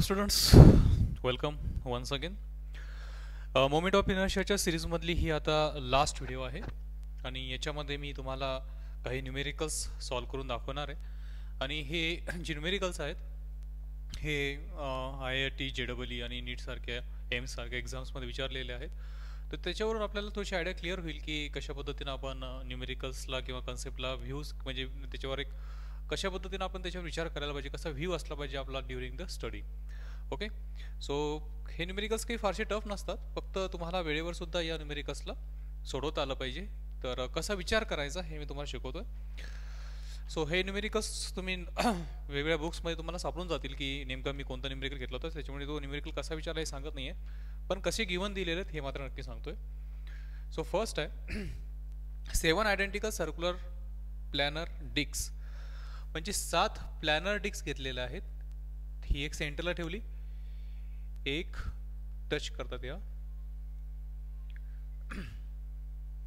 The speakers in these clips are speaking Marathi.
Students, welcome once again. Moment of इनर्शियाच्या सिरीजमधली ही आता लास्ट व्हिडिओ आहे आणि याच्यामध्ये मी तुम्हाला काही न्यूमेरिकल्स सॉल्व करून दाखवणार आहे. आणि हे जे न्यूमेरिकल्स आहेत हे IIT JEE आणि नीटसारख्या एम्ससारख्या एक्झाम्समध्ये विचारलेले आहेत. तर त्याच्यावरून आपल्याला थोडीशी आयडिया क्लिअर होईल की कशा पद्धतीनं आपण न्यूमेरिकल्सला किंवा कन्सेप्टला व्ह्यूज म्हणजे त्याच्यावर एक कशा पद्धतीनं आपण त्याच्यावर विचार करायला पाहिजे, कसा व्ह्यू असला पाहिजे आपला during the study. Okay, so हे न्यूमेरिकल्स काही फारसे टफ नसतात, फक्त तुम्हाला वेळेवर सुद्धा या न्यूमेरिकल्सला सोडवता आलं पाहिजे. तर कसा विचार करायचा हे मी तुम्हाला शिकवतोय. सो हे न्यूमेरिकल्स तुम्ही वेगवेगळ्या बुक्समध्ये तुम्हाला सापडून जातील की नेमकं मी कोणता न्यूमेरिकल घेतला होता, त्याच्यामुळे तो न्यूमेरिकल कसा विचारला हे सांगत नाही आहे, पण कसे गिवन दिलेले आहेत हे मात्र नक्की सांगतोय. सो फर्स्ट आहे 7 आयडेंटिकल सर्क्युलर प्लॅनर डिस्क, म्हणजे 7 प्लॅनर डिस्क घेतलेल्या आहेत. ही एक सेंटरला ठेवली, एक टच करतात या,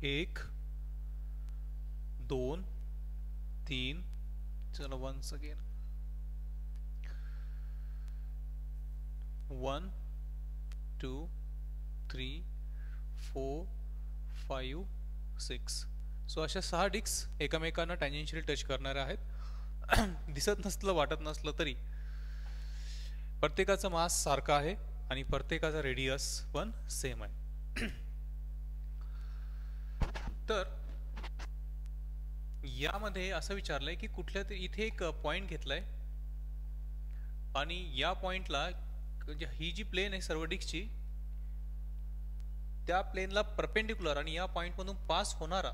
एक 2 3, चला वन्स अगेन 1 2 3 4 5 6. सो अशा 6 डिस्क एकमेकांना टॅन्जेन्शियल टच करणाऱ्या आहेत. दिसत नसलं वाटत नसलं तरी प्रत्येकाचा मास सारखा आहे आणि प्रत्येकाचा रेडियस पण सेम आहे. तर यामध्ये असं विचारलंय की कुठल्या तरी इथे एक पॉइंट घेतलाय आणि या पॉइंटला ही जी प्लेन आहे सर्व डिस्कची त्या प्लेनला परपेंडिक्युलर आणि या पॉइंट मधून पास होणारा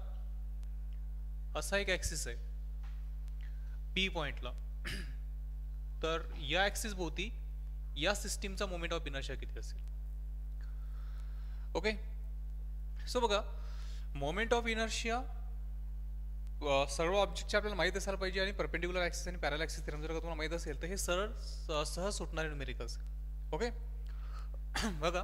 असा एक ऍक्सिस आहे पी पॉइंटला. तर या ऍक्सिस भोवती या सिस्टीमचा मोमेंट ऑफ इनर्शिया किती असेल. ओके, सो बघा, मोमेंट ऑफ इनर्शिया सर्व ऑब्जेक्टचे आपल्याला माहित असायला पाहिजे आणि परपेंडिक्युलर ऍक्सिस आणि पॅरलल ऍक्सिस थेरम जर का तुम्हाला माहित असेल तर हे सरळ सहज सुटणारे न्यूमेरिकल्स. ओके, बघा,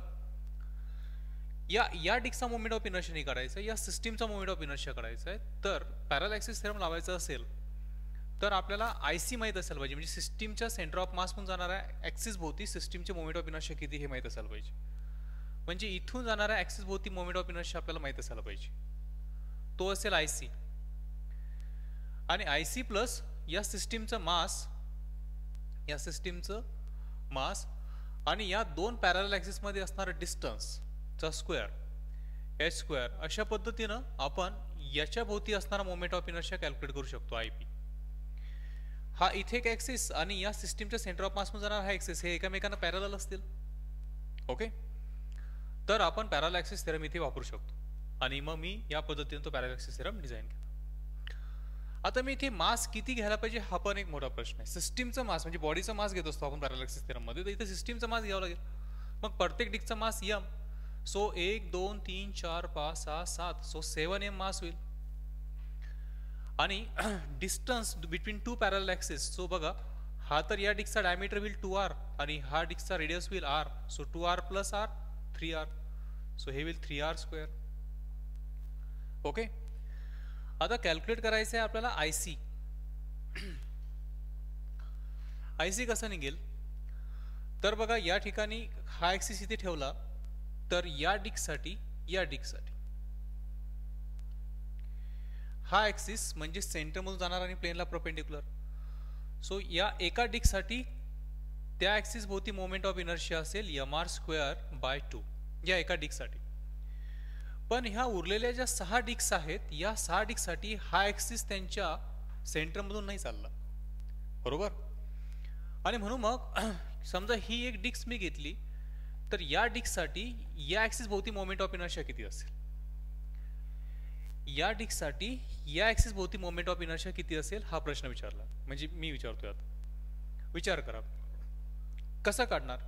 या डिस्कचा मोमेंट ऑफ इनर्शिया नाही काढायचा, या सिस्टीमचा मोमेंट ऑफ इनर्शिया काढायचा आहे. तर पॅरलल ऍक्सिस थेरम लावायचा असेल तर आपल्याला आयसी माहित असायला पाहिजे, म्हणजे सिस्टीमच्या सेंटर ऑफ मास म्हणून जाणाऱ्या ऍक्सिस भोवती सिस्टीमचे मोमेंट ऑफ इनर्शिया किती हे माहित असायला पाहिजे. म्हणजे इथून जाणाऱ्या ऍक्सिस भोवती मोमेंट ऑफ इनर्शिया आपल्याला माहित असायला पाहिजे, तो असेल आयसी. आणि आयसी प्लस या सिस्टीमचं मास आणि या दोन पॅरलल ऍक्सिस मध्ये असणारा डिस्टन्स चा स्क्वेअर एच स्क्वेअर, अशा पद्धतीनं आपण याच्या भोवती असणारा मोमेंट ऑफ इनर्शिया कॅल्क्युलेट करू शकतो. आयपी हा इथे एक ऍक्सिस आणि या सिस्टीमच्या सेंटर ऑफ मास मध्ये जाणारा हा ऍक्सिस हे एकमेकांना पॅरलल असतील. ओके, तर आपण पॅरलल ऍक्सिस थेरम इथे वापरू शकतो आणि मग मी या पद्धतीने तो पॅरलल ऍक्सिस थेरम डिझाइन केला. आता मी इथे मास किती घ्यायला पाहिजे हा पण एक मोठा प्रश्न आहे. सिस्टीमचा मास म्हणजे बॉडीचा मास घेत असतो आपण पॅरलल ऍक्सिस थेरम मध्ये, तर इथे सिस्टीमचा मास घ्यावा लागेल. मग प्रत्येक डिस्कचा मास m, सो 1 2 3 4 5 6 7, सो 7m मास होईल. आणि distance between two parallel axis, so बघा, हा तर या डिस्कचा डायमीटर होईल 2r आणि हा डिस्कचा रेडियस होईल r, so 2r plus r 3r, so हे होईल 3r स्क्वेअर. ओके, आता कॅल्क्युलेट करायचं आहे आपल्याला आयसी. आयसी कसा निघेल तर बघा, या ठिकाणी हा ऍक्सिस इथे ठेवला तर या डिस्कसाठी हा ऍक्सिस म्हणजे सेंटर मधून जाणार आणि प्लेनला परपेंडिक्युलर. सो या एका डिस्कसाठी त्या ऍक्सिस भोवती मोमेंट ऑफ इनर्शिया असेल mr स्क्वेअर बाय 2 या एका डिस्कसाठी. पण ह्या उरलेल्या ज्या 6 डिस्क आहेत या 6 डिस्कसाठी हा ऍक्सिस त्यांच्या सेंटर मधून नाही चालला, बरोबर. आणि म्हणून मग समजा ही एक डिस्क मी घेतली तर या डिस्कसाठी या ऍक्सिस भोवती मोमेंट ऑफ इनर्शिया किती असेल, या डिस्कसाठी या ऍक्सिस भोवती मोमेंट ऑफ इनर्शिया किती असेल हा प्रश्न विचारला. म्हणजे मी विचारतोय, आता विचार करा कसा काढणार.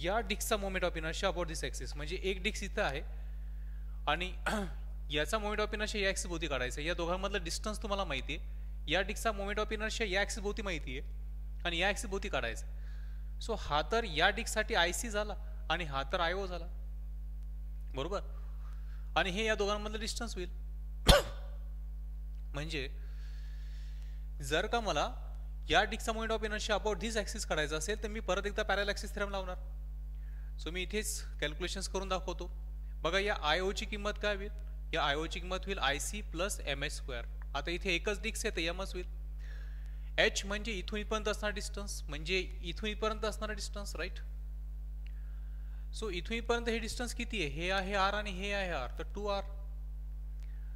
या डिस्कचा moment of inertia about this axis, म्हणजे एक डिस्क इथं आहे आणि याचा मोमेंट ऑफ इनर्शिया या ऍक्सिस भोवती काढायचा. या दोघांमधलं डिस्टन्स तुम्हाला माहिती आहे, या डिस्कचा मोमेंट ऑफ इनर्शिया या ऍक्सिस भोवती माहिती आहे आणि या ऍक्सिस भोवती काढायचा. सो हा तर या डिस्कसाठी आयसी झाला आणि हा तर आयओ झाला, बरोबर. आणि हे या दोघांमधलं डिस्टन्स होईल. म्हणजे जर का मला या डिस्कचा moment of inertia about this axis काढायचा असेल तर मी परत एकदा पॅरलल ॲक्सिस थेरम लावणार. सो मी इथेच कॅल्क्युलेशन्स करून दाखवतो. बघा या आय ची किंमत काय होईल, या आय ची किंमत होईल IC प्लस MS². आता इथे एकच डिस्क आहे तर एमच होईल. H म्हणजे इथून इथपर्यंत असणारा डिस्टन्स, म्हणजे इथून इथपर्यंत असणारा डिस्टन्स, राईट. सो इथून इथपर्यंत हे डिस्टन्स किती आहे, हे आहे R आणि हे आहे R, तर 2R.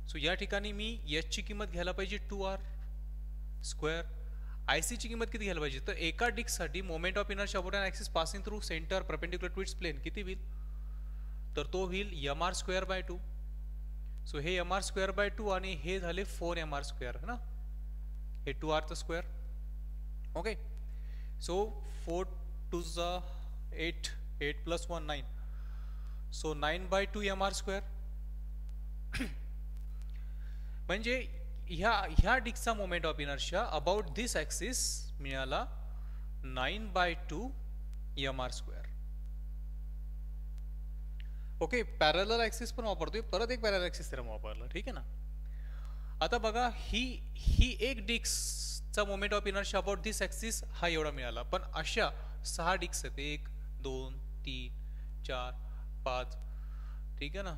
सो या ठिकाणी मी H ची किंमत घ्यायला पाहिजे 2R². IC ची किंमत किती घ्यायला पाहिजे, तर एका डिस्कसाठी moment of inertia about an axis passing through centre perpendicular to its plane किती होईल, तर तो होईल mr²/2. सो हे mr²/2 आणि हे झाले 4mr² है ना, हे 2r². Okay. So 4 2 8, 8 + 1 9, so 9/2 mr². म्हणजे ह्या डिस्कचा moment of inertia about this axis मिळाला 9/2 mr². ओके. पॅरलल ॲक्सिस पण वापरतोय, परत एक पॅरलल ॲक्सिस थेरम वापरला, ठीक आहे ना. आता बघा ही एक डिस्कचा moment of inertia about this axis हा एवढा मिळाला, पण अशा 6 डिस्क आहेत, 1 2 3 4 5, ठीक आहे ना.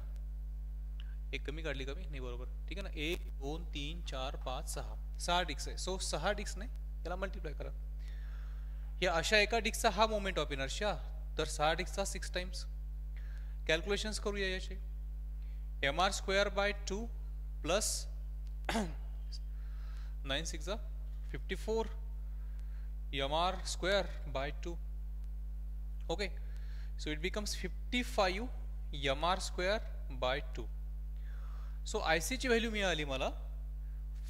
एक कमी काढली कमी नाही, बरोबर, ठीक आहे ना. 1 2 3 4 5 6 डिस्क आहे. सो 6 डिस्कने याला मल्टिप्लाय करा. या अशा एका डिस्कचा हा मोमेंट ऑफ इनर्शिया, तर 6 डिस्कचा 6 टाइम्स. कॅल्क्युलेशन्स करूया याचे. mr²/2 plus 9 6 54 mr²/2. Okay. So it becomes 55 mr²/2. So IC ची व्हॅल्यू मिळाली मला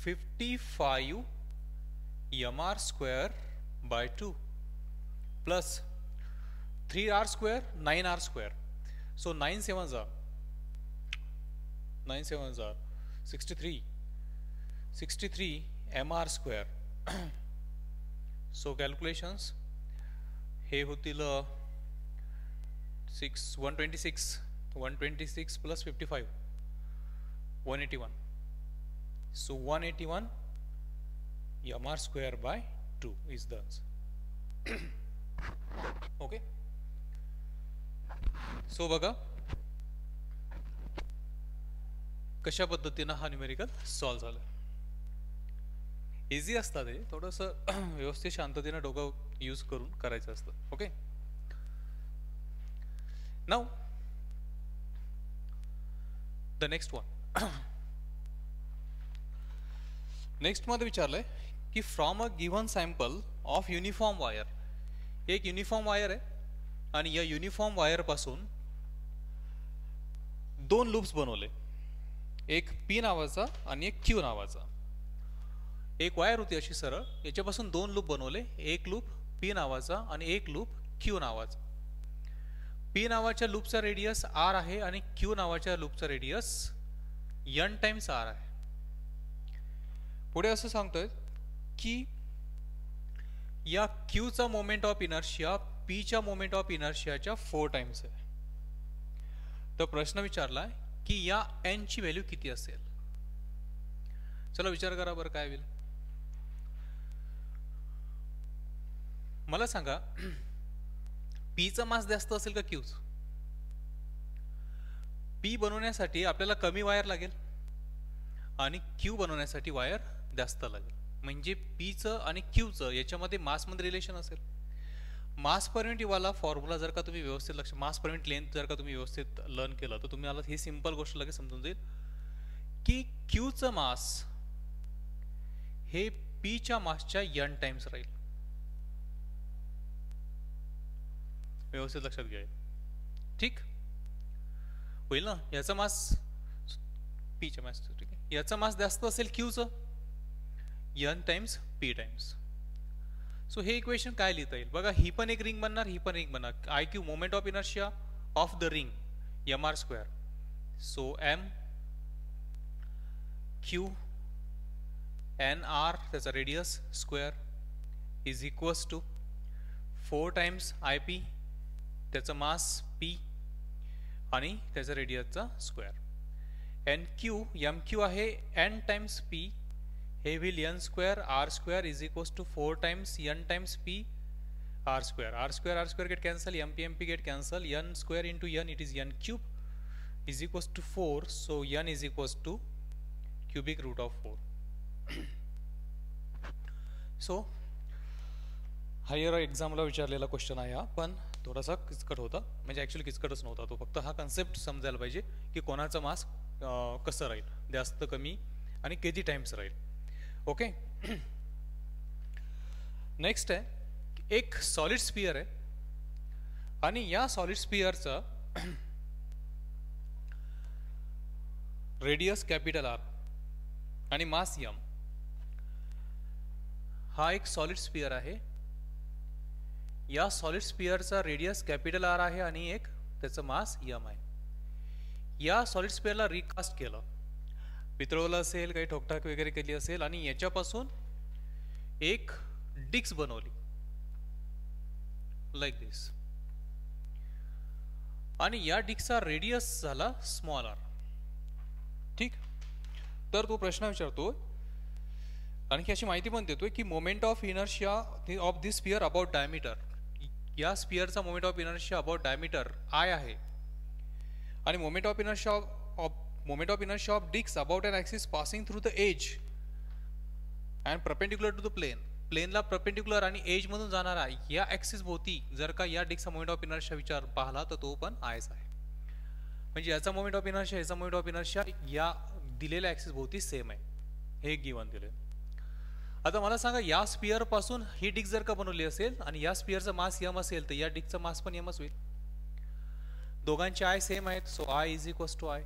55 mr²/2 plus 3r², 9r². So 9 7 63 mr². So calculations हे होतील 126 plus 55 181. So 181 mr²/2 is the answer. Okay. So बघा कशा पद्धतीने हा न्यूमेरिकल सॉल्व्ह झाला. इझी असतात हे, थोडंसं व्यवस्थित शांततेने डोकं यूज करून करायचं असतं. Okay. Now the next one. Next मध्ये विचारलंय की from a given sample of uniform wire. एक युनिफॉर्म वायर आहे आणि या युनिफॉर्म वायर पासून 2 लूप्स बनवले, एक P नावाचा आणि एक Q नावाचा. एक वायर होती अशी सरळ, याच्यापासून 2 लूप बनवले, एक लूप P नावाचा आणि एक लूप Q नावाचा. P नावाच्या लूपचा रेडियस R आहे आणि Q नावाच्या लूपचा रेडियस n टाइम्स R आहे. पुढे असं सांगतोय की या Q चा मोमेंट ऑफ इनर्शिया P च्या मोमेंट ऑफ इनर्शियाच्या 4 टाइम्स आहे. तर प्रश्न विचारलाय की या n ची व्हॅल्यू किती असेल. चला विचार करा बरं काय होईल. मला सांगा P चा मास जास्त असेल का Q चा. P बनवण्यासाठी आपल्याला कमी वायर लागेल आणि Q बनवण्यासाठी वायर जास्त लागेल. म्हणजे P चं आणि Q चं याच्यामध्ये मास मध्ये रिलेशन असेल. मास पर युनिट वाला फॉर्म्युला जर का तुम्ही व्यवस्थित लक्ष, मास पर युनिट लेंथ जर का तुम्ही व्यवस्थित लर्न केलं तर तुम्हाला ही सिंपल गोष्ट लगेच समजून जाईल की Q चं मास हे P च्या मासच्या n टाइम्स राहील. व्यवस्थित लक्षात घ्या. ठीक होईल ना. याचा मास P च्या मास, ठीक आहे, याचा मास जास्त असेल Q चं n times P times. So हे इक्वेशन काय लिहिता येईल बघा. ही पण एक रिंग बनणार, ही पण रिंग बनणार. IQ moment of inertia of the ring mr². So m q n r त्याचा radius square is equals to 4 times IP त्याचा मास P आणि त्याचा रेडियसचा square. N q m q आहे n टाइम्स P हे will n square r square is equals to 4 times n times p r square get cancel m p get cancel n square into n it is n cube is equals to 4 so n is equals to cubic root of 4. So higher एक्झामला विचारलेला क्वेश्चन आहे हा, पण थोडासा किचकट होता, म्हणजे ॲक्च्युली किचकटच नव्हता तो, फक्त हा कन्सेप्ट समजायला पाहिजे की कोणाचं मास कसं राहील, जास्त कमी आणि किती टाइम्स राहील. ओके. नेक्स्ट आहे एक सॉलिड स्पियर आहे आणि या सॉलिड स्पियरचा रेडियस कॅपिटल आर आणि मास एम. हा एक सॉलिड स्पियर आहे, या सॉलिड स्पियरचा रेडियस कॅपिटल आर आहे आणि एक त्याचं मास एम आहे. या सॉलिड स्पियरला रिकास्ट केलं, पितळवलं असेल, काही ठोकठाक वगैरे केली असेल आणि याच्यापासून एक डिस्क बनवली लाईक दिस आणि या डिस्कचा रेडियस झाला स्मॉल आर. ठीक. तर तो प्रश्न विचारतो आणखी अशी माहिती पण देतोय की moment of inertia of this sphere about diameter, या स्पियरचा moment of inertia about diameter I आहे आणि moment of inertia of disk about an axis passing through the edge and perpendicular to the प्लेनला परपेंडिक्युलर आणि एज मधून जाणारा या ॲक्सिस भोवती जर का या डिस्कचा मोमेंट ऑफ इनर्शिया विचार पाहिला तर तो पण आयच आहे. म्हणजे याचा मोमेंट ऑफ इनर्शिया याचा मोमेंट ऑफ इनर्शिया या दिलेल्या ॲक्सिस भोवती सेम आहे, हे गिवन दिले. आता मला सांगा या स्पियर पासून ही डिस्क जर का बनवली असेल आणि या स्पियरचा मास एम असेल तर या डिस्कचा मास पण एमच होईल. दोघांचे आय सेम आहेत, so I is equals to I.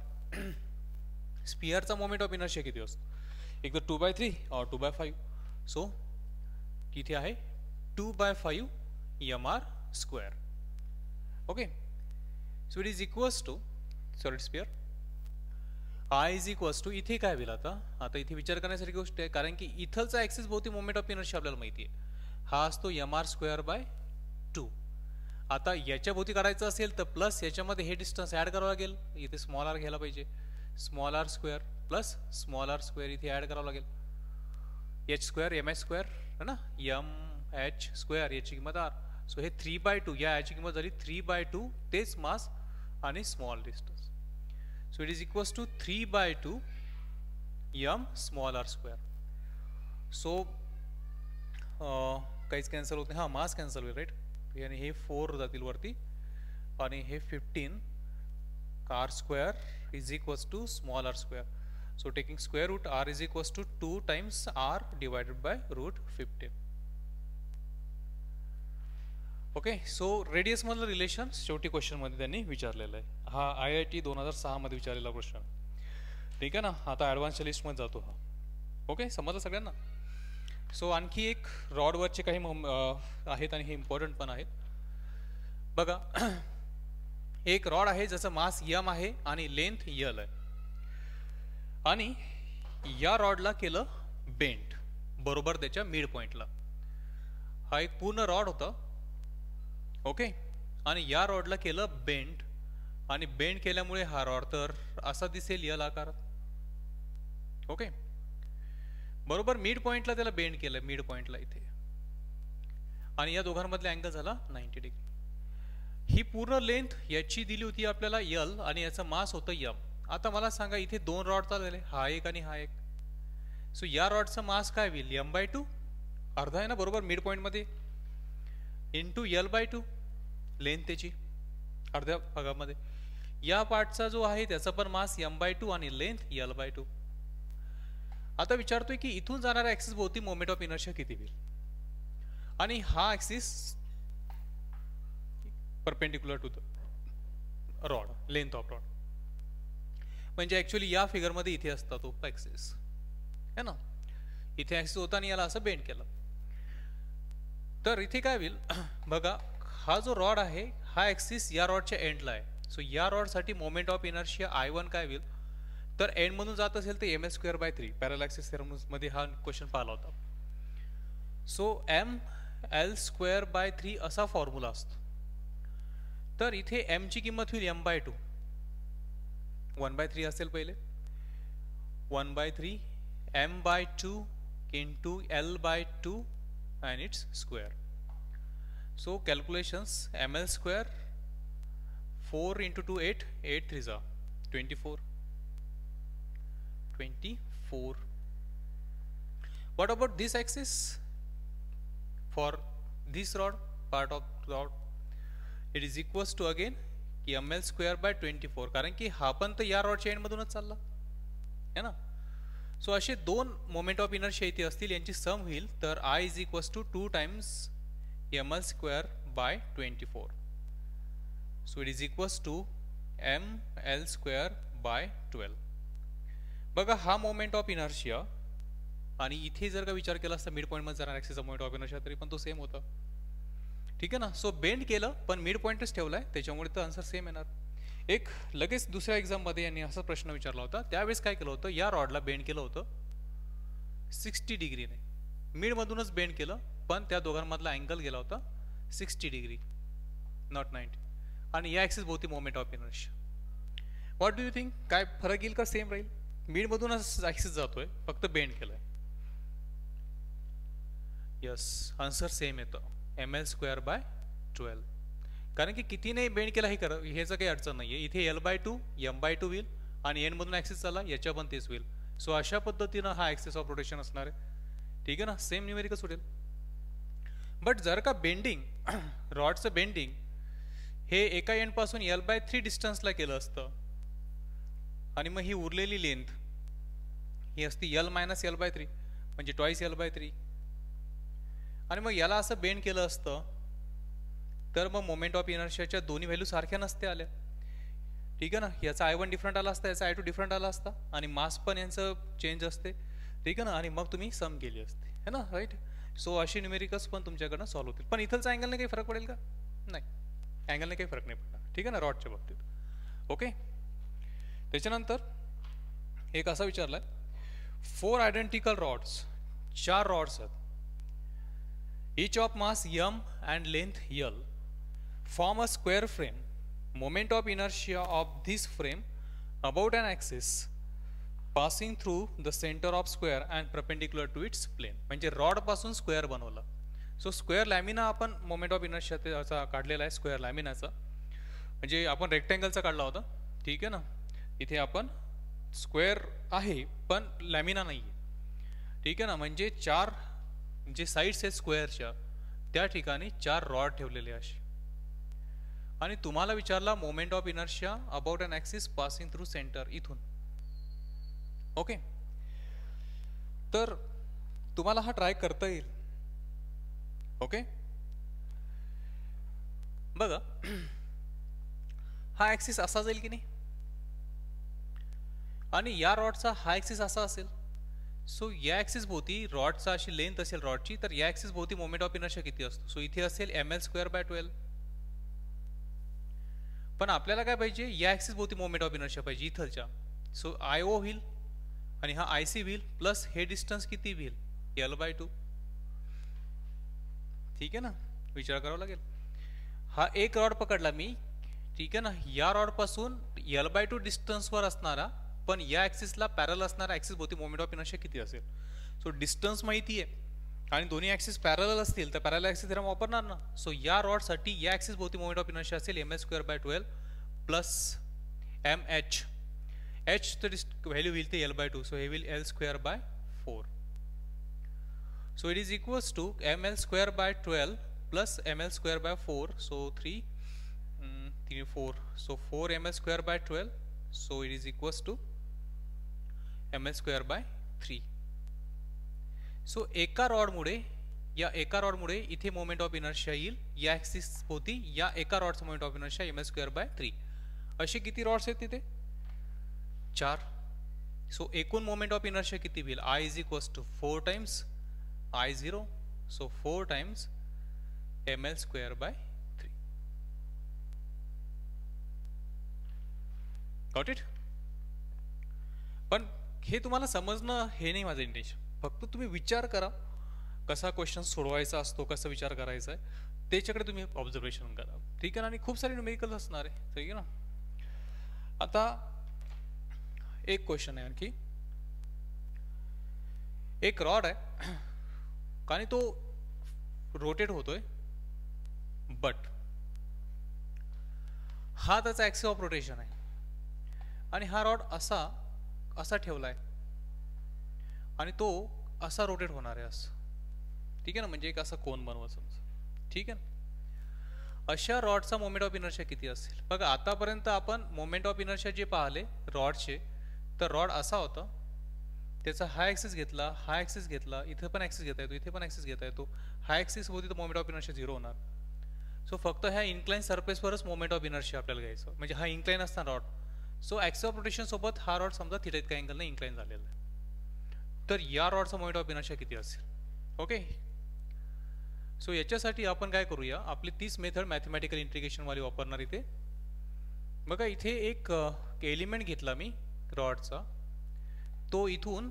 स्पियरचा मोमेंट ऑफ इनर्शिया किती असतो, एक तर 2/3 और 2/5. सो किती आहे 2/5 mr². Okay. So it is equals to solid sphere I is equals to, इथे काय होईल आता इथे विचार करण्यासारखी गोष्ट आहे, कारण की इथलचा ॲक्सिस भोवती मोमेंट ऑफ इनर्शिया आपल्याला माहिती आहे, हा असतो mr²/2. आता याच्या भोवती काढायचं असेल तर प्लस याच्यामध्ये हे डिस्टन्स ॲड करावं लागेल, इथे स्मॉल आर घ्यायला पाहिजे, small r² plus small r² इथे ॲड करावं लागेल, h² mh² है ना, mh² याची किंमत r. सो हे 3/2 या याची किंमत झाली 3/2 तेच मास आणि small distance. So it is equals to 3/2 m small r². So काहीच कॅन्सल होत नाही, हा मास कॅन्सल होईल राईट, आणि हे 4 जातील वरती आणि हे 15 r² is equals to small r². So taking square root r is equals to 2 times r divided by root 15. Okay. So radius मधलं रिलेशन शेवटी क्वेश्चन मध्ये त्यांनी विचारलेलं आहे. हा IIT 2006 मध्ये विचारलेला क्वेश्चन. ठीक आहे ना. आता ॲडव्हान्सच्या लिस्ट मध्ये जातो हा. ओके, समजलं सगळ्यांना. सो आणखी एक रॉडवरचे काही आहेत आणि हे इम्पॉर्टंट पण आहेत बघा. एक रॉड आहे ज्याचं मास m आहे आणि लेंथ l आहे आणि या रॉडला केलं बेंड बरोबर त्याच्या मिड पॉइंटला. हा एक पूर्ण रॉड होता. ओके. आणि या रॉडला केलं बेंड आणि बेंड केल्यामुळे हा रॉड तर असा दिसेल यल आकारात. ओके. बरोबर मिड पॉइंटला त्याला बेंड केलं, मिड पॉइंटला इथे, आणि या दोघांमधला अँगल झाला 90 डिग्री. ही पूर्ण लेंथ याची दिली होती आपल्याला यल आणि याचा मास होतं m. आता मला सांगा इथे दोन रॉड चालले, हा एक आणि हा एक. सो या रॉडचा मास काय होईल m/2, अर्धा आहे ना बरोबर मिड पॉइंट मध्ये, इंटू l/2 लेंथ त्याची अर्ध्या भागामध्ये. या पार्टचा जो आहे त्याचा पण मास m/2 आणि लेंथ l/2. आता विचारतोय की इथून जाणाऱ्या ऍक्सिस भोवती मोमेंट ऑफ इनर्शिया किती होईल आणि हा axis perpendicular to the rod, length of rod. म्हणजे ऍक्च्युअली या फिगर मध्ये इथे असता तो ऍक्सिस है ना, इथे ऍक्सिस होता आणि याला असं बेंड केलं. तर इथे काय होईल बघा, हा जो रॉड आहे हा ऍक्सिस या रॉडच्या एंडला आहे. सो या रॉड साठी मोमेंट ऑफ इनर्शिया I1 काय होईल, तर एंड मधून जात असेल तर ml²/3 पॅरलल ऍक्सिस थेरम मध्ये हा क्वेश्चन पाहिला होता. सो ml²/3 असा फॉर्म्युला असतो. तर इथे m ची किंमत होईल m/2, 1/3 असेल पहिले, 1/3 m/2 into L by 2 and its square. So calculations, ml square, 4 into 2 8, 8 3s are 24. What about this axis? For this rod, part of rod, it is equals to again ml square by 24, कारण की हा पण तर या रॉडच्या एंड मधूनच चालला है ना. सो असे दोन मोमेंट ऑफ इनर्शिया इथे असतील, यांची सम होईल तर I is equals to 2 times ml square by 24. So it is equals to ml square by 12. बघा हा मोमेंट ऑफ इनर्शिया, आणि इथे जर का विचार केला असता मिड पॉईंट मध्ये जाणार ॲक्सिसचा मोमेंट ऑफ इनर्शिया, तरी पण तो सेम होता. ठीक आहे ना. सो बेंड केलं पण मिड पॉईंटच ठेवलाय, त्याच्यामुळे तर आन्सर सेम येणार. एक लगेच दुसऱ्या एक्झाम मध्ये यांनी असा प्रश्न विचारला होता. त्यावेळेस काय केलं होतं, या रॉडला बेंड केलं होतं 60 डिग्रीने, मिड मधूनच बेंड केलं, पण त्या दोघांमधला अँगल गेला होता 60 डिग्री, नॉट 90. आणि या ॲक्सिस भोवती moment of inertia. What do you think, काय फरक येईल का सेम राहील? मिड मधूनच ॲक्सिस जातोय, फक्त बेंड केलंय. यस, आन्सर सेम येतं ml स्क्वेअर बाय 12. कारण की किती नाही बेंड केला हे करा, ह्याचं काही अडचण नाहीये. इथे L बाय 2 m बाय 2 होईल आणि एंड मधून ॲक्सिस चालला, याच्या पण तेच होईल. सो अशा पद्धतीनं हा ॲक्सिस ऑफ रोटेशन असणार आहे. ठीक आहे ना, सेम न्यूमेरिकल सुटेल. बट जर का बेंडिंग रॉडचं बेंडिंग हे एका एंड पासून L बाय 3 डिस्टन्सला केलं असतं, आणि मग ही उरलेली लेंथ ही असती L मायनस L बाय 3, म्हणजे ट्वाईस L बाय 3, आणि मग याला असं बेंड केलं असतं, तर मग मोमेंट ऑफ इनर्शियाच्या दोन्ही व्हॅल्यू सारख्या नसत्या आल्या. ठीक आहे ना. याचा I1 डिफरंट आला असता, याचा I2 डिफरंट आला असता, आणि मास पण यांचं चेंज असते. ठीक आहे ना. आणि मग तुम्ही सम केली असते है ना, राईट. सो अशी न्यूमेरिकल्स पण तुमच्याकडनं सॉल्व्ह होतील. पण इथलचा अँगलने काही फरक पडेल का? नाही, अँगलने काही फरक नाही पडणार. ठीक आहे ना, रॉडच्या बाबतीत. ओके. त्याच्यानंतर एक असा विचारलाय, 4 आयडेंटिकल रॉड्स, 4 रॉड्स आहेत, each of mass m and length L, form a square frame. Moment of inertia of this frame about an axis passing through the center of square and perpendicular to its plane. म्हणजे रॉड पासून स्क्वेअर बनवला. सो स्क्वेअर लॅमिना आपण मोमेंट ऑफ इनर्शियाचा काढलेला आहे, स्क्वेअर लॅमिनाचा. म्हणजे आपण रेक्टँगलचा काढला होता. ठीक आहे ना. इथे आपण स्क्वेअर आहे पण लॅमिना नाही आहे. ठीक आहे ना. म्हणजे 4 जे साइड्स आहेत स्क्वेअरच्या, त्या ठिकाणी 4 रॉड ठेवलेले असे, आणि तुम्हाला विचारला moment of inertia about an axis passing through centre, इथून. ओके. तर तुम्हाला हा ट्राय करता येईल. ओके. बघा हा ॲक्सिस असा जाईल की नाही, आणि या रॉडचा हा ॲक्सिस असा असेल. सो या ॲक्सिस भोवती रॉडचा अशी लेंथ असेल रॉडची, तर या ॲक्सिस भोवती मोमेंट ऑफ इनर्शिया किती असतो? सो इथे असेल ml स्क्वेअर बाय 12. पण आपल्याला काय पाहिजे, या ॲक्सिस भोवती मोमेंट ऑफ इनर्शिया पाहिजे इथलच्या. सो IO होईल आणि हा IC होईल, प्लस हे डिस्टन्स किती होईल L बाय 2. ठीक आहे ना. विचार करावा लागेल. हा एक रॉड पकडला मी. ठीक आहे ना. या रॉड पासून L बाय 2 डिस्टन्सवर असणारा, पण या ॲक्सिसला पॅरल असणारा ॲक्सिस भोवती मोमेंट ऑफ इनर्शिया किती असेल? सो डिस्टन्स माहिती आहे, आणि दोन्ही ॲक्सिस पॅरल असतील तर पॅरल ॲक्सिस थेरम वापरणार ना. सो या रॉडसाठी या ॲक्सिस भोवती मोमेंट ऑफ इनर्शिया असेल ml square by 12 plus mh. h तर व्हॅल्यू होईल ते L बाय 2, सो हे होईल L square by 4. So it is equals to ml square by 12 plus ml square by 4. So 3 4, so 4 ml square by 12. So it is equals to ml square by 3. So एका रॉडमुळे इथे मोमेंट ऑफ इनर्शिया येईल या ॲक्सिस होती, या एका रॉडचा moment of inertia ml square by 3. असे किती रॉड्स आहेत तिथे? 4. सो एकूण मोमेंट ऑफ इनर्शिया किती होईल? I is equals to 4 times I0, so 4 times ml square by 3. Got it? पण हे तुम्हाला समजणं हे नाही माझं इंटेन्शन. फक्त तुम्ही विचार करा कसा क्वेश्चन सोडवायचा असतो, कसा विचार करायचा आहे, त्याच्याकडे तुम्ही ऑब्झर्वेशन करा. ठीक आहे ना. आणि खूप सारे न्यूमेरिकल असणार आहे. ठीक आहे ना. आता एक क्वेश्चन आहे आणखी. एक रॉड आहे आणि तो रोटेट होतोय, बट हा त्याचा ॲक्सिस ऑफ रोटेशन आहे आणि हा रॉड असा असा ठेवला आहे आणि तो असा रोटेट होणार आहे असं, ठीक आहे ना, म्हणजे एक असा कोन बनवा समजा, ठीक आहे ना. अशा रॉडचा मोमेंट ऑफ इनर्शिया किती असेल बघा. आतापर्यंत आपण मोमेंट ऑफ इनर्शिया जे पाहिले रॉडचे, तर रॉड असा होता, त्याचा हा ॲक्सिस घेतला, हा ॲक्सिस घेतला, इथे पण ॲक्सिस घेता येतो, इथे पण ॲक्सिस घेता येतो, हा ॲक्सिस होती तर मोमेंट ऑफ इनर्शिया 0 होणार. सो फक्त ह्या इन्क्लाइन सरफेसवरच मोमेंट ऑफ इनर्शिया आपल्याला घ्यायचं, म्हणजे हा इन्क्लाइन असणार rod. So axis of rotation सोबत हा रॉड समजा थिटा इतका अँगलने इन्क्लाइन झालेला आहे, तर या रॉडचा मोमेंट ऑफ इनर्शिया किती असेल. ओके, सो याच्यासाठी आपण काय करूया, आपली तीच मेथड मॅथमॅटिकल इंटिग्रेशनवाली वापरणार इथे. बघा इथे एक एलिमेंट घेतला मी रॉडचा, तो इथून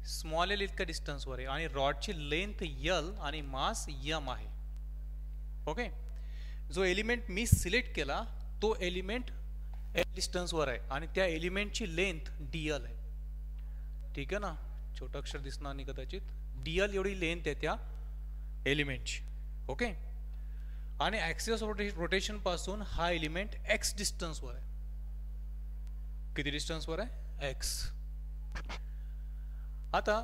स्मॉल एल इतका डिस्टन्सवर आहे आणि रॉडची लेंथ यल आणि मास यम आहे. ओके, जो एलिमेंट मी सिलेक्ट केला तो एलिमेंट एल डिस्टन्सवर आहे आणि त्या एलिमेंटची लेंथ डीएल आहे, ठीक आहे ना, छोटं अक्षर दिसणार नाही कदाचित, डीएल एवढी लेंथ आहे त्या एलिमेंटची. ओके, आणि ॲक्सिस ऑफ रोटेशन पासून हा एलिमेंट एक्स डिस्टन्सवर आहे. किती डिस्टन्सवर आहे, एक्स. आता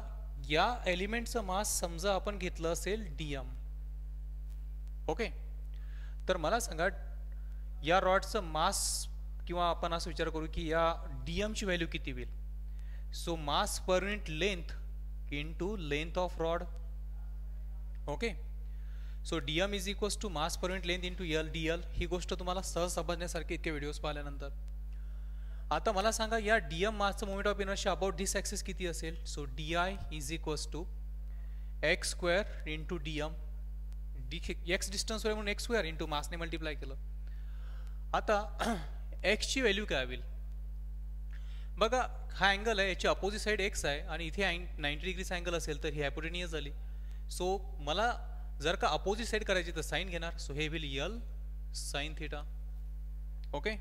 या एलिमेंटचं मास समजा आपण घेतलं असेल डीएम. ओके, तर मला सांगा या रॉडचं मास, किंवा आपण असं विचार करू की या डीएमची व्हॅल्यू किती होईल. So mass per unit length into length of rod. Okay, so dm is equals to mass per unit length into l dl. ही गोष्ट तुम्हाला सहज समजण्यासारखी इतके व्हिडिओज पाहिल्यानंतर. आता मला सांगा या डीएम मासचं moment of inertia about this axis किती असेल. So d I is equals to x square into dm. X distance म्हणून एक्स स्क्वेअर इंटू मासने मल्टिप्लाय केलं. आता एक्सची व्हॅल्यू काय होईल बघा. हा अँगल आहे, याची अपोजिट साईड एक्स आहे आणि इथे 90 डिग्रीचा अँगल असेल तर ही हायपोटेनियस झाली. सो मला जर का अपोजिट साईड करायची तर साईन घेणार. सो हे will l sine theta. Okay,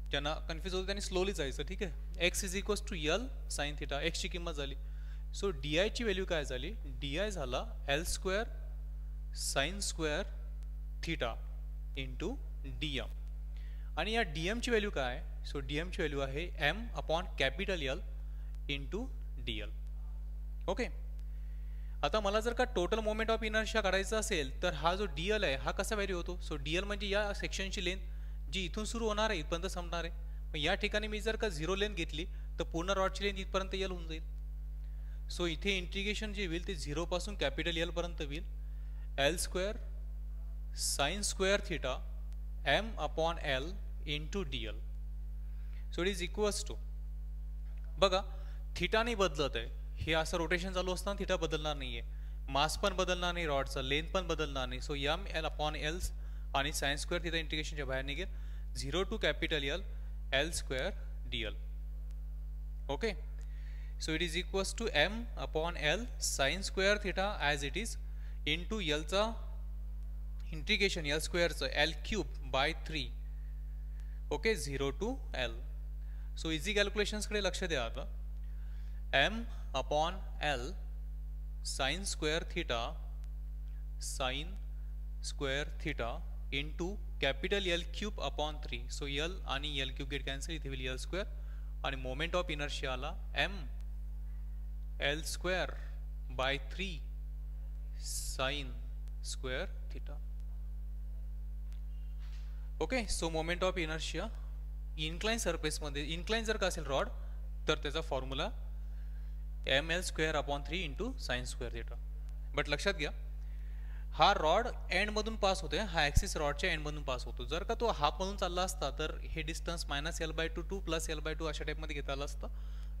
ज्यांना कन्फ्युज होतं त्यांनी स्लोली जायचं, ठीक आहे. X is equals to l sine theta, एक्सची किंमत झाली. सो डी आयची व्हॅल्यू काय झाली, डी आय झाला l square sine square theta into d m. आणि या डी एमची व्हॅल्यू काय आहे, सो डी एमची व्हॅल्यू आहे m upon capital l into D l. Okay, आता मला जर का टोटल मोमेंट ऑफ इनर्शिया काढायचा असेल तर हा जो डी एल आहे हा कसा व्हॅल्यू होतो. सो डी एल म्हणजे या सेक्शनची लेंथ जी इथून सुरू होणार आहे इथपर्यंत संपणार आहे. मग या ठिकाणी मी जर का 0 लेंथ घेतली तर पूर्ण रॉडची लेंथ इथपर्यंत यल होऊन जाईल. सो इथे इंटिग्रेशन जे होईल ते 0 पासून कॅपिटल यल पर्यंत होईल. L square sine square theta M upon L into D L. So it is equals to, बघा थिटा नाही बदलत आहे, हे असं रोटेशन चालू असताना थिटा बदलणार नाहीये, मास पण बदलणार नाही, रॉडचा लेंथ पण बदलणार नाही. सो एम एल अपॉन एल्स आणि साइन स्क्वेअर थिटा इंटिग्रेशनच्या बाहेर निघेल. 0 to capital l l square d l. Okay, so it is equals to m upon l sine square theta as it is into एलचा इंटिग्रेशन एल स्क्वेअरचं l cube by 3. Okay, 0 to l. So easy कॅल्क्युलेशन्सकडे लक्ष द्या आता. M upon l sine square theta into capital l cube upon 3. So l आणि एल क्यूब गेट कॅन्सल, इथे विल एल स्क्वेअर आणि मोमेंट ऑफ इनर्शिया आला m l square by 3 sine square theta. Okay, so moment of inertia incline सरफेसमध्ये, इन्क्लाइन जर का असेल रॉड तर त्याचा formula m l square upon 3 into sine square theta. But लक्षात घ्या हा रॉड एंडमधून पास होतोय, हा ॲक्सिस रॉडच्या एंडमधून पास होतो. जर का तो हाफमधून चालला असता तर हे डिस्टन्स -l/2 2 + l/2 अशा टाईपमध्ये घेता आलं असतं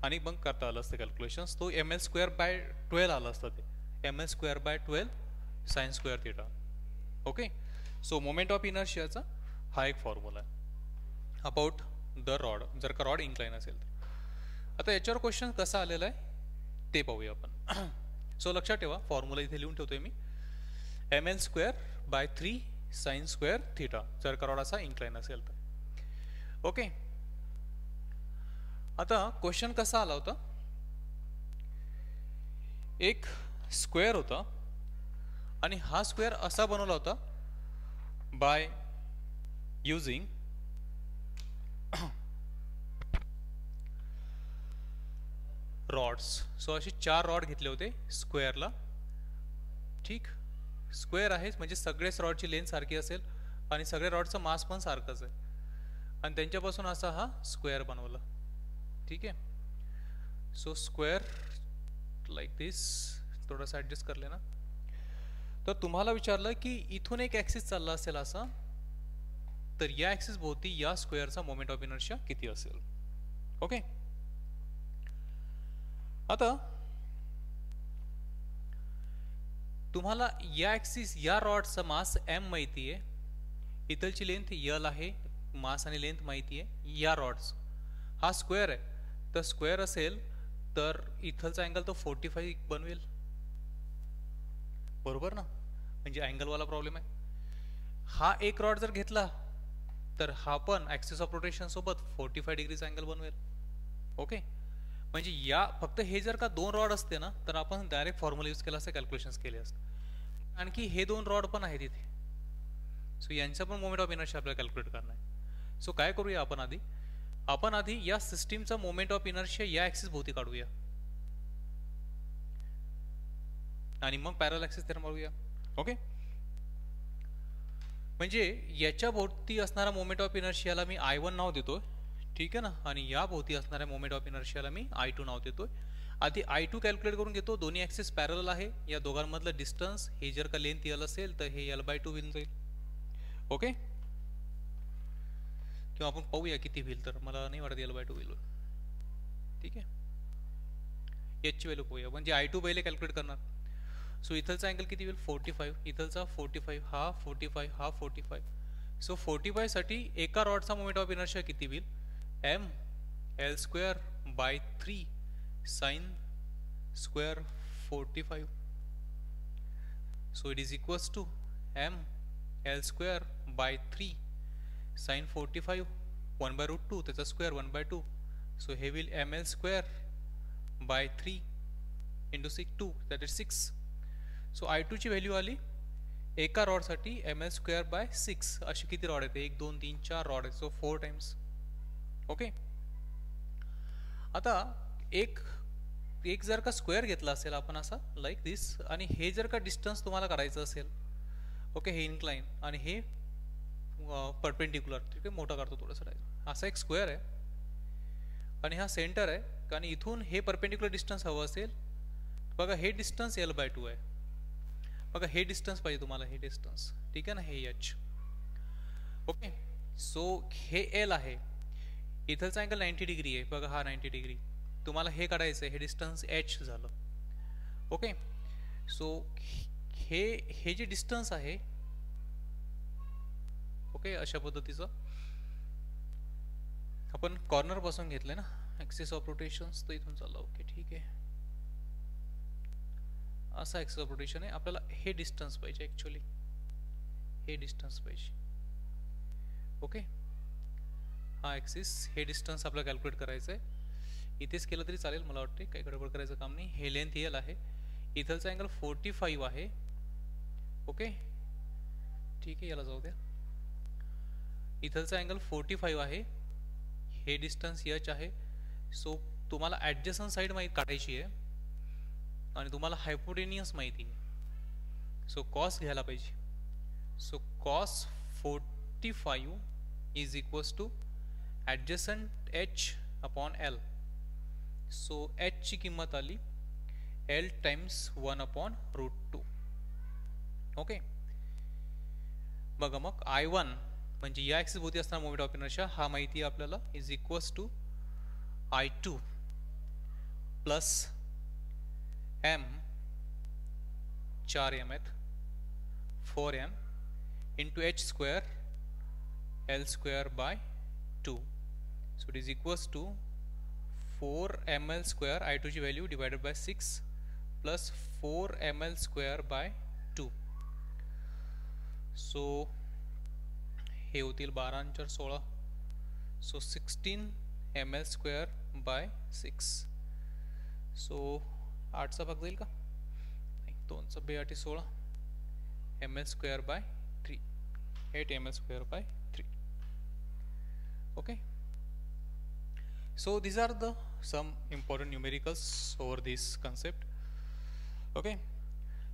आणि मग करता आलं असतं कॅल्क्युलेशन्स. तो एम एल स्क्वेअर बाय 12 आलं असतं, ते m l square by 12 sine square theta. Okay, so moment of इनर्शियाचा हा एक फॉर्म्युला आहे अबाउट द रॉड, जर का रॉड इन्क्लाइन असेल तर. आता याच्यावर क्वेश्चन कसा आलेला आहे ते पाहूया आपण. सो लक्षात ठेवा फॉर्म्युला इथे लिहून ठेवतोय मी, m l square by 3 sine square theta जर का रॉड असा इन्क्लाइन असेल तर. ओके, आता क्वेश्चन कसा आला होता, एक स्क्वेअर होता आणि हा स्क्वेअर असा बनवला होता बाय युजिंग रॉड्स. सो असे 4 रॉड घेतले होते स्क्वेअरला. ठीक, स्क्वेअर आहे म्हणजे सगळेच रॉडची लेंथ सारखी असेल आणि सगळ्या रॉडचं मास पण सारखंच आहे आणि त्यांच्यापासून असा हा स्क्वेअर बनवला. ठीक आहे. सो स्क्वेअर लाईक दिस. थोडंसं ॲडजस्ट करले ना. तर तुम्हाला विचारलं की इथून एक ॲक्सिस चालला असेल असा, तर या ॲक्सिस भोवती या स्क्वेअरचा मोमेंट ऑफ इनर्शिया किती असेल. ओके. आता तुम्हाला या ॲक्सिस या रॉडचा मास m माहिती आहे, इथलची लेंथ l आहे, मास आणि लेंथ माहिती आहे. या रॉड्स हा स्क्वेअर आहे, तर स्क्वेअर असेल तर इथलचा अँगल तो 45 बनवेल. बरोबर ना, म्हणजे अँगलवाला प्रॉब्लेम आहे. हा एक रॉड जर घेतला तर हा पण ॲक्सिस ऑफ रोटेशन सोबत 45 डिग्रीचा अँगल बनवेल. ओके. म्हणजे या फक्त हे जर का 2 रॉड असते ना तर आपण डायरेक्ट फॉर्म्युला यूज केला असता, कॅल्क्युलेशन्स केले असते. आणखी हे 2 रॉड पण आहेत इथे. सो यांचा पण मोमेंट ऑफ इनर्शिया आपल्याला कॅल्क्युलेट करणार आहे. सो काय करूया आपण आधी या सिस्टीमचा मोमेंट ऑफ इनर्शिया या ॲक्सिस भोवती काढूया आणि मग पॅरलल ॲक्सिस थेरम मारूया. ओके. म्हणजे याच्या भोवती असणारा मोमेंट ऑफ इनर्शियाला मी I1 नाव देतोय. ठीक आहे ना. आणि या भोवती असणाऱ्या मोमेंट ऑफ इनर्शियाला मी I2 नाव देतोय. आधी I2 कॅल्क्युलेट करून घेतो. दोन्ही ॲक्सिस पॅरलल आहे. या दोघांमधलं डिस्टन्स हे जर का लेंथ l असेल तर हे l/2 होऊन जाईल. ओके. किंवा आपण पाहूया किती होईल, तर मला नाही वाटत l/2 होईल. ठीक आहे. याची व्हॅल्यू पाहूया, म्हणजे I2 पहिले कॅल्क्युलेट करणार. सो इथलचा अँगल किती होईल 45, इथलचा 45, हा 45, हा 45. सो 45 साठी एका रॉडचा मोमेंट ऑफ इनर्शिया किती होईल, m l²/3 sin square 45. So it is equals to m l²/3 sin 45 1/√2, त्याचा स्क्वेअर 1/2. सो हे will ml²/3 into 2, that is 6. So I2 ची व्हॅल्यू आली एका रॉडसाठी ml²/6. अशी किती रॉड येते, 1 2 3 4 रॉड आहेत. So 4 times. ओके. आता एक जर का स्क्वेअर घेतला असेल आपण असा लाईक दिस, आणि हे जर का डिस्टन्स तुम्हाला काढायचं असेल, ओके, हे इन्क्लाइन आणि हे परपेंडिक्युलर. ठीक आहे, मोठा काढतो थोडंसं. असा एक स्क्वेअर आहे आणि हा सेंटर आहे, आणि इथून हे परपेंडिक्युलर डिस्टन्स हवं असेल. बघा हे डिस्टन्स l/2 आहे. बघा हे डिस्टन्स पाहिजे तुम्हाला, हे डिस्टन्स. ठीक आहे ना, हे h. ओके. सो हे l आहे, इथलचा अँगल 90 डिग्री आहे. बघा हा 90 डिग्री. तुम्हाला हे काढायचं आहे, हे डिस्टन्स h झालं. ओके. सो हे जे डिस्टन्स आहे, ओके, अशा पद्धतीचं आपण कॉर्नर पासून घेतलंय ना ॲक्सिस ऑफ रोटेशन्स, तर इथून चालला. ओके, ठीक आहे. असा ॲक्सिस ऑफ रोटेशन आहे. आपल्याला हे डिस्टन्स पाहिजे, ॲक्च्युअली हे डिस्टन्स पाहिजे. ओके. हा ॲक्सिस, हे डिस्टन्स आपल्याला कॅल्क्युलेट करायचं आहे. इथेच केलं तरी चालेल, मला वाटते काही गडबड करायचं काम नाही. हे लेंथ l आहे, इथलचा अँगल 45 आहे. ओके, ठीक आहे, याला जाऊ द्या. इथलचा अँगल 45 आहे, हे डिस्टन्स h आहे. सो तुम्हाला ॲडजसंट साईड माहीत काढायची आहे आणि तुम्हाला हायपोटेनियस माहिती आहे. सो कॉस घ्यायला पाहिजे. So cos 45 is equals to adjacent h/l. So h ची किंमत आली l टाइम्स 1/√2. ओके. बघा मग I1 म्हणजे या ॲक्सिस भोवती असणारा मोमेंट ऑफ इनर्शिया हा माहिती आहे आपल्याला, is equals to I2 plus m 4m आहेत 4m into h² l²/2. So it is equals to 4ml² I2 ची value divided by 6 plus 4ml²/2. So हे होतील 12 आणि 4 16. So 16ml²/6. सो 8चा भाग जाईल का, 2 बेआटी 16 ml²/3 8 ml²/3. Okay, so these are the some important numericals over this concept. Okay,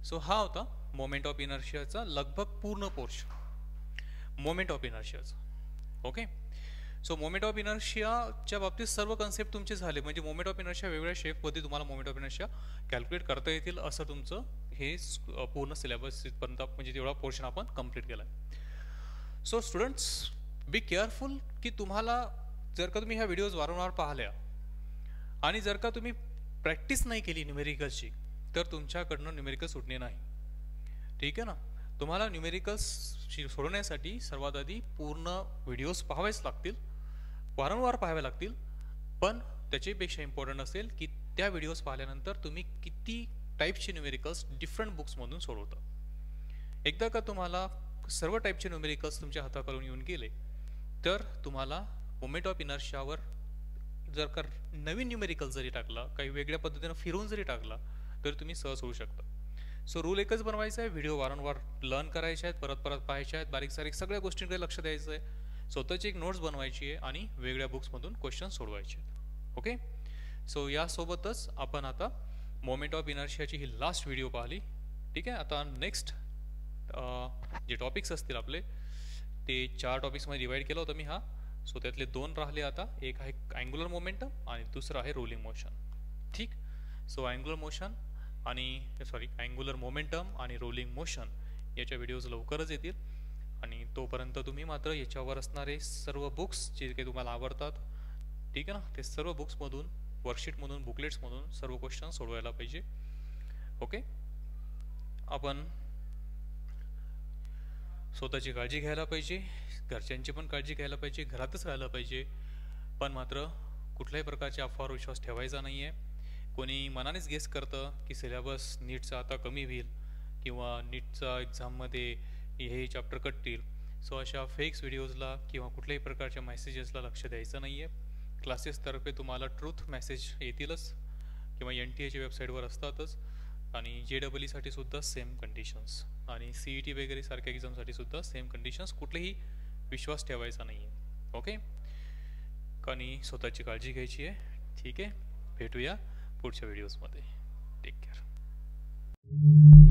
so हा होता मोमेंट ऑफ इनर्शियाचा लगभग पूर्ण पोर्शन मोमेंट ऑफ इनर्शियाचा. ओके, सो मोमेंट ऑफ इनर्शियाच्या बाबतीत सर्व कन्सेप्ट तुमचे झाले. म्हणजे मोमेंट ऑफ इनर्शिया वेगवेगळ्या शेपमध्ये तुम्हाला मोमेंट ऑफ इनर्शिया कॅल्क्युलेट करता येतील असं तुमचं हे पूर्ण सिलेबस पर्यंत म्हणजे तेवढा पोर्शन आपण कंप्लीट केला आहे. सो स्टुडंट्स, बी केअरफुल की तुम्हाला जर का तुम्ही ह्या व्हिडिओज वारंवार पाहिल्या आणि जर का तुम्ही प्रॅक्टिस नाही केली न्यूमेरिकल्सची तर तुमच्याकडनं न्यूमेरिकल सुटणे नाही. ठीक आहे ना. तुम्हाला न्यूमेरिकल्स सोडवण्यासाठी सर्वात आधी पूर्ण व्हिडिओज पाहावेच लागतील, वारंवार पाहावे लागतील. पण त्याच्यापेक्षा इम्पॉर्टंट असेल की त्या व्हिडिओज पाहिल्यानंतर तुम्ही किती टाईपचे न्यूमेरिकल्स डिफरंट बुक्समधून सोडवता. एकदा का तुम्हाला सर्व टाईपचे न्यूमेरिकल्स तुमच्या हाताखालून येऊन गेले तर तुम्हाला मोमेंट ऑफ इनर्शियावर जर का नवीन न्यूमेरिकल जरी टाकला, काही वेगळ्या पद्धतीने फिरवून जरी टाकला तर तुम्ही सहज होऊ शकता. सो रूल एकच बनवायचा आहे, व्हिडिओ वारंवार लर्न करायचे आहेत, परत परत पाहायचे आहेत, बारीक सारीक सगळ्या गोष्टींकडे लक्ष द्यायचं आहे, स्वतःची एक नोट्स बनवायची आहे आणि वेगळ्या बुक्समधून क्वेश्चन सोडवायचे आहेत. ओके, सो यासोबतच आपण आता मोमेंट ऑफ इनर्शियाची ही लास्ट व्हिडिओ पाहिली. ठीक आहे, आता नेक्स्ट जे टॉपिक्स असतील आपले ते 4 टॉपिक्समध्ये डिवाइड केलं होतं मी हा. सो त्यातले 2 राहिले आता. एक आहे अँग्युलर मोमेंटम आणि दुसरं आहे रोलिंग मोशन. ठीक, सो अँग्युलर मोशन आणि अँग्युलर मोमेंटम आणि रोलिंग मोशन याच्या व्हिडिओज लवकरच येतील. आणि तोपर्यंत तुम्ही मात्र याच्यावर असणारे सर्व बुक्स जे काही तुम्हाला आवडतात, ठीक आहे ना, ते सर्व बुक्समधून, वर्कशीटमधून, बुकलेट्समधून सर्व क्वेश्चन सोडवायला पाहिजे. ओके, आपण स्वतःची काळजी घ्यायला पाहिजे, घरच्यांची पण काळजी घ्यायला पाहिजे, घरातच राहायला पाहिजे. पण मात्र कुठल्याही प्रकारच्या अफवावर विश्वास ठेवायचा नाही आहे. कोणी मनानेच गेस करतं की सिलेबस नीटचा आता कमी होईल किंवा नीटचा एक्झाममध्ये हे चॅप्टर कटतील. सो अशा फेक्स व्हिडिओजला किंवा कुठल्याही प्रकारच्या मेसेजेसला लक्ष द्यायचं नाही आहे. क्लासेसतर्फे तुम्हाला ट्रूथ मेसेज येतीलच किंवा NTA च्या वेबसाईटवर असतातच. आणि JEE सुद्धा सेम कंडिशन्स आणि CET वगैरे सारख्या एक्झामसाठी सुद्धा सेम कंडिशन्स. कुठलेही विश्वास ठेवायचा नाही आहे. ओके, आणि स्वतःची काळजी घ्यायची आहे. ठीक आहे, भेटूया पुढच्या व्हिडिओजमध्ये. Take care.